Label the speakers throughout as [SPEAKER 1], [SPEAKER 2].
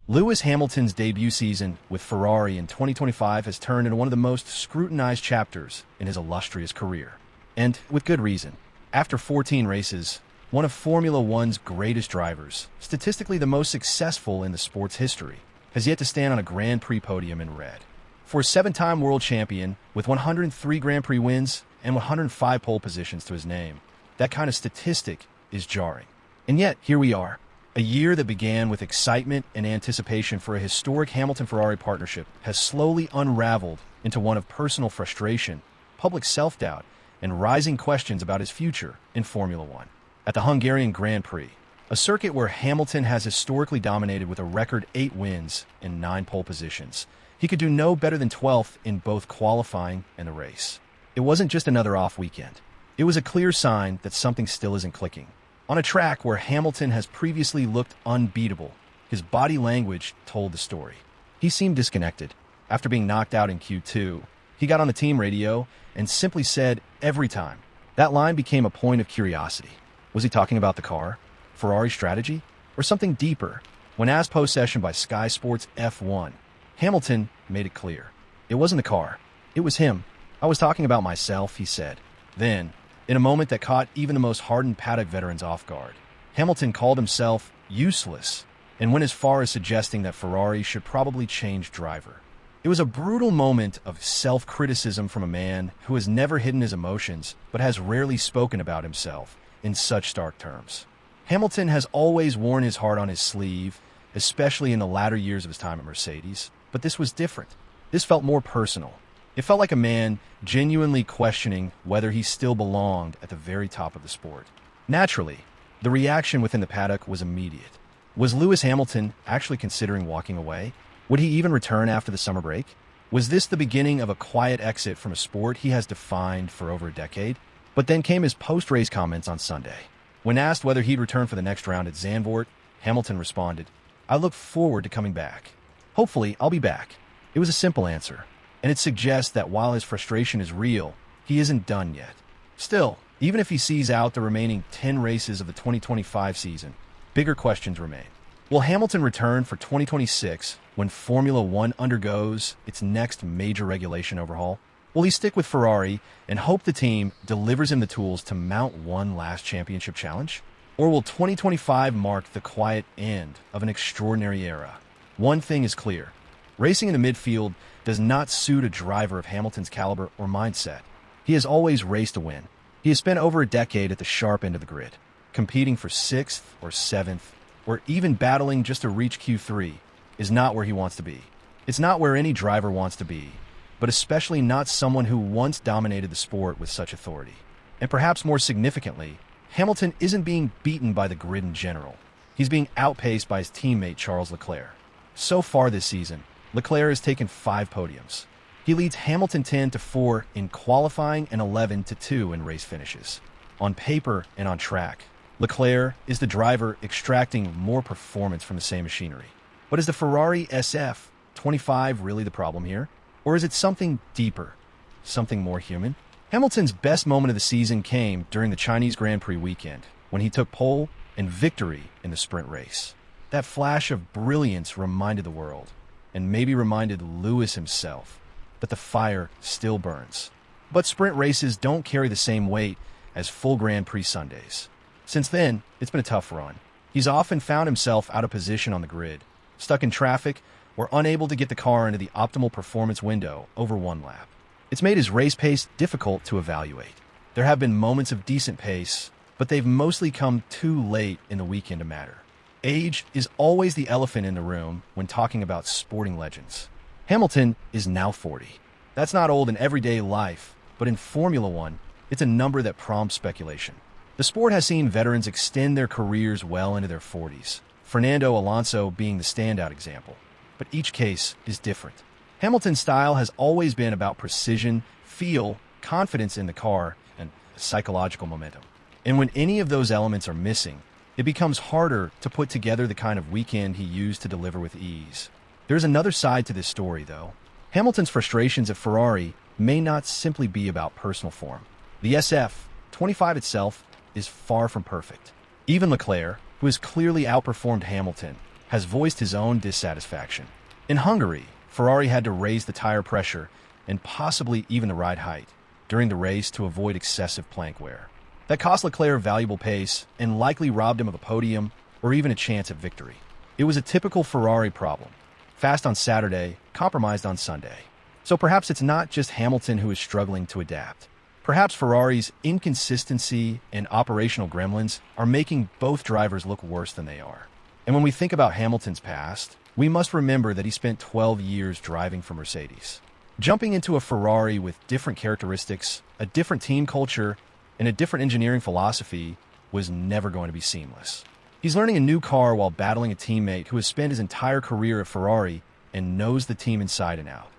[SPEAKER 1] Lewis Hamilton's debut season with Ferrari in 2025 has turned into one of the most scrutinized chapters in his illustrious career. And with good reason. After 14 races, one of Formula One's greatest drivers, statistically the most successful in the sport's history, has yet to stand on a Grand Prix podium in red. For a seven-time world champion with 103 Grand Prix wins and 105 pole positions to his name, that kind of statistic is jarring. And yet, here we are. A year that began with excitement and anticipation for a historic Hamilton-Ferrari partnership has slowly unraveled into one of personal frustration, public self-doubt, and rising questions about his future in Formula One. At the Hungarian Grand Prix, a circuit where Hamilton has historically dominated with a record 8 wins and 9 pole positions, he could do no better than 12th in both qualifying and the race. It wasn't just another off weekend. It was a clear sign that something still isn't clicking. On a track where Hamilton has previously looked unbeatable, his body language told the story. He seemed disconnected. After being knocked out in Q2, he got on the team radio and simply said, "every time." That line became a point of curiosity. Was he talking about the car, Ferrari strategy, or something deeper? When asked post-session by Sky Sports F1, Hamilton made it clear. It wasn't the car. It was him. "I was talking about myself," he said. Then, in a moment that caught even the most hardened paddock veterans off guard, Hamilton called himself useless and went as far as suggesting that Ferrari should probably change driver. It was a brutal moment of self-criticism from a man who has never hidden his emotions but has rarely spoken about himself in such stark terms. Hamilton has always worn his heart on his sleeve, especially in the latter years of his time at Mercedes, but this was different. This felt more personal. It felt like a man genuinely questioning whether he still belonged at the very top of the sport. Naturally, the reaction within the paddock was immediate. Was Lewis Hamilton actually considering walking away? Would he even return after the summer break? Was this the beginning of a quiet exit from a sport he has defined for over a decade? But then came his post-race comments on Sunday. When asked whether he'd return for the next round at Zandvoort, Hamilton responded, "I look forward to coming back. Hopefully, I'll be back." It was a simple answer, and it suggests that while his frustration is real, he isn't done yet. Still, even if he sees out the remaining 10 races of the 2025 season, bigger questions remain. Will Hamilton return for 2026 when Formula One undergoes its next major regulation overhaul? Will he stick with Ferrari and hope the team delivers him the tools to mount one last championship challenge? Or will 2025 mark the quiet end of an extraordinary era? One thing is clear. Racing in the midfield does not suit a driver of Hamilton's caliber or mindset. He has always raced to win. He has spent over a decade at the sharp end of the grid, competing for 6th or 7th, or even battling just to reach Q3 is not where he wants to be. It's not where any driver wants to be, but especially not someone who once dominated the sport with such authority. And perhaps more significantly, Hamilton isn't being beaten by the grid in general. He's being outpaced by his teammate Charles Leclerc. So far this season, Leclerc has taken 5 podiums. He leads Hamilton 10-4 in qualifying and 11-2 in race finishes. On paper and on track, Leclerc is the driver extracting more performance from the same machinery. But is the Ferrari SF25 really the problem here? Or is it something deeper, something more human? Hamilton's best moment of the season came during the Chinese Grand Prix weekend, when he took pole and victory in the sprint race. That flash of brilliance reminded the world, and maybe reminded Lewis himself, that the fire still burns. But sprint races don't carry the same weight as full Grand Prix Sundays. Since then, it's been a tough run. He's often found himself out of position on the grid, stuck in traffic, or unable to get the car into the optimal performance window over one lap. It's made his race pace difficult to evaluate. There have been moments of decent pace, but they've mostly come too late in the weekend to matter. Age is always the elephant in the room when talking about sporting legends. Hamilton is now 40. That's not old in everyday life, but in Formula One, it's a number that prompts speculation. The sport has seen veterans extend their careers well into their 40s, Fernando Alonso being the standout example. But each case is different. Hamilton's style has always been about precision, feel, confidence in the car, and psychological momentum. And when any of those elements are missing, it becomes harder to put together the kind of weekend he used to deliver with ease. There's another side to this story, though. Hamilton's frustrations at Ferrari may not simply be about personal form. The SF25 itself is far from perfect. Even Leclerc, who has clearly outperformed Hamilton, has voiced his own dissatisfaction. In Hungary, Ferrari had to raise the tire pressure and possibly even the ride height during the race to avoid excessive plank wear. That cost Leclerc valuable pace and likely robbed him of a podium or even a chance at victory. It was a typical Ferrari problem. Fast on Saturday, compromised on Sunday. So perhaps it's not just Hamilton who is struggling to adapt. Perhaps Ferrari's inconsistency and operational gremlins are making both drivers look worse than they are. And when we think about Hamilton's past, we must remember that he spent 12 years driving for Mercedes. Jumping into a Ferrari with different characteristics, a different team culture, and a different engineering philosophy was never going to be seamless. He's learning a new car while battling a teammate who has spent his entire career at Ferrari and knows the team inside and out.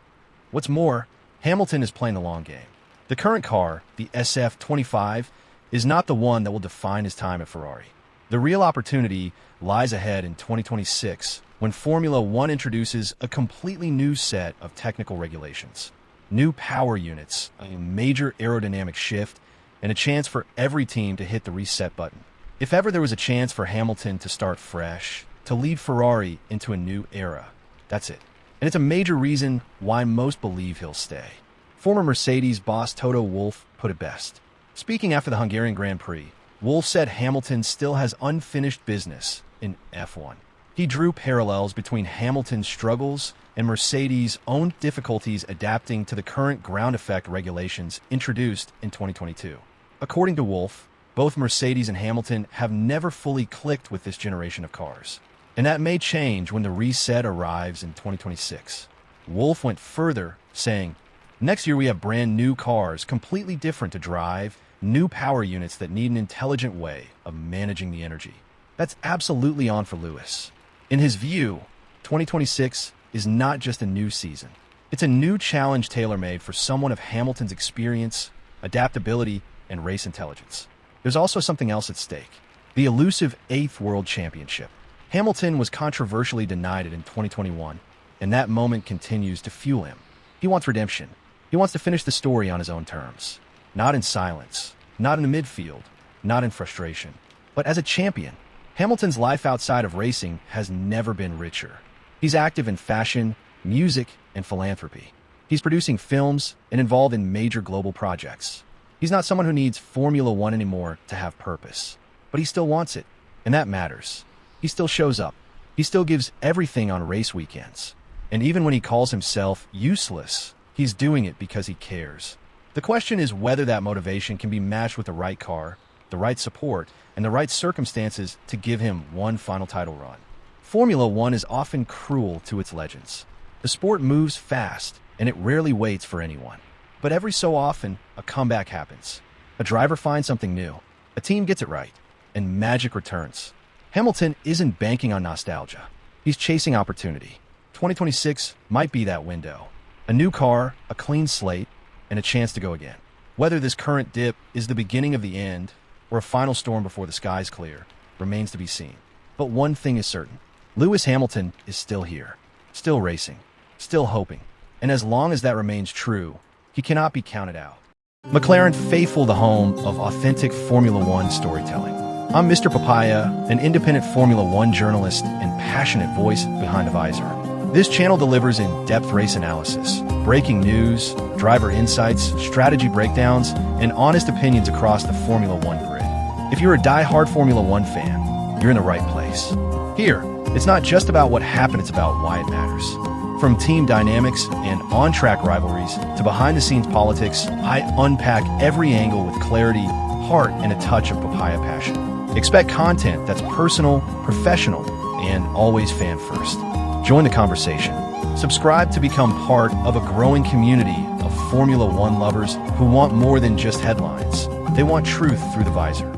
[SPEAKER 1] What's more, Hamilton is playing the long game. The current car, the SF25, is not the one that will define his time at Ferrari. The real opportunity lies ahead in 2026 when Formula One introduces a completely new set of technical regulations, new power units, a major aerodynamic shift, and a chance for every team to hit the reset button. If ever there was a chance for Hamilton to start fresh, to lead Ferrari into a new era, that's it. And it's a major reason why most believe he'll stay. Former Mercedes boss Toto Wolff put it best. Speaking after the Hungarian Grand Prix, Wolff said Hamilton still has unfinished business in F1. He drew parallels between Hamilton's struggles and Mercedes' own difficulties adapting to the current ground effect regulations introduced in 2022. According to Wolff, both Mercedes and Hamilton have never fully clicked with this generation of cars. And that may change when the reset arrives in 2026. Wolff went further, saying, "Next year we have brand new cars, completely different to drive, new power units that need an intelligent way of managing the energy." That's absolutely on for Lewis. In his view, 2026 is not just a new season. It's a new challenge tailor-made for someone of Hamilton's experience, adaptability, and race intelligence. There's also something else at stake: the elusive 8th World Championship. Hamilton was controversially denied it in 2021, and that moment continues to fuel him. He wants redemption. He wants to finish the story on his own terms. Not in silence, not in the midfield, not in frustration, but as a champion. Hamilton's life outside of racing has never been richer. He's active in fashion, music, and philanthropy. He's producing films and involved in major global projects. He's not someone who needs Formula One anymore to have purpose, but he still wants it, and that matters. He still shows up. He still gives everything on race weekends. And even when he calls himself useless, he's doing it because he cares. The question is whether that motivation can be matched with the right car, the right support, and the right circumstances to give him one final title run. Formula One is often cruel to its legends. The sport moves fast, and it rarely waits for anyone. But every so often, a comeback happens. A driver finds something new. A team gets it right, and magic returns. Hamilton isn't banking on nostalgia. He's chasing opportunity. 2026 might be that window. A new car, a clean slate, and a chance to go again. Whether this current dip is the beginning of the end or a final storm before the skies clear remains to be seen. But one thing is certain: Lewis Hamilton is still here, still racing, still hoping. And as long as that remains true, he cannot be counted out. McLaren, faithful the home of authentic Formula One storytelling. I'm Mr. Papaya, an independent Formula One journalist and passionate voice behind the visor. This channel delivers in-depth race analysis, breaking news, driver insights, strategy breakdowns, and honest opinions across the Formula One grid. If you're a die-hard Formula One fan, you're in the right place. Here, it's not just about what happened, it's about why it matters. From team dynamics and on-track rivalries to behind-the-scenes politics, I unpack every angle with clarity, heart, and a touch of papaya passion. Expect content that's personal, professional, and always fan-first. Join the conversation. Subscribe to become part of a growing community of Formula One lovers who want more than just headlines. They want truth through the visor.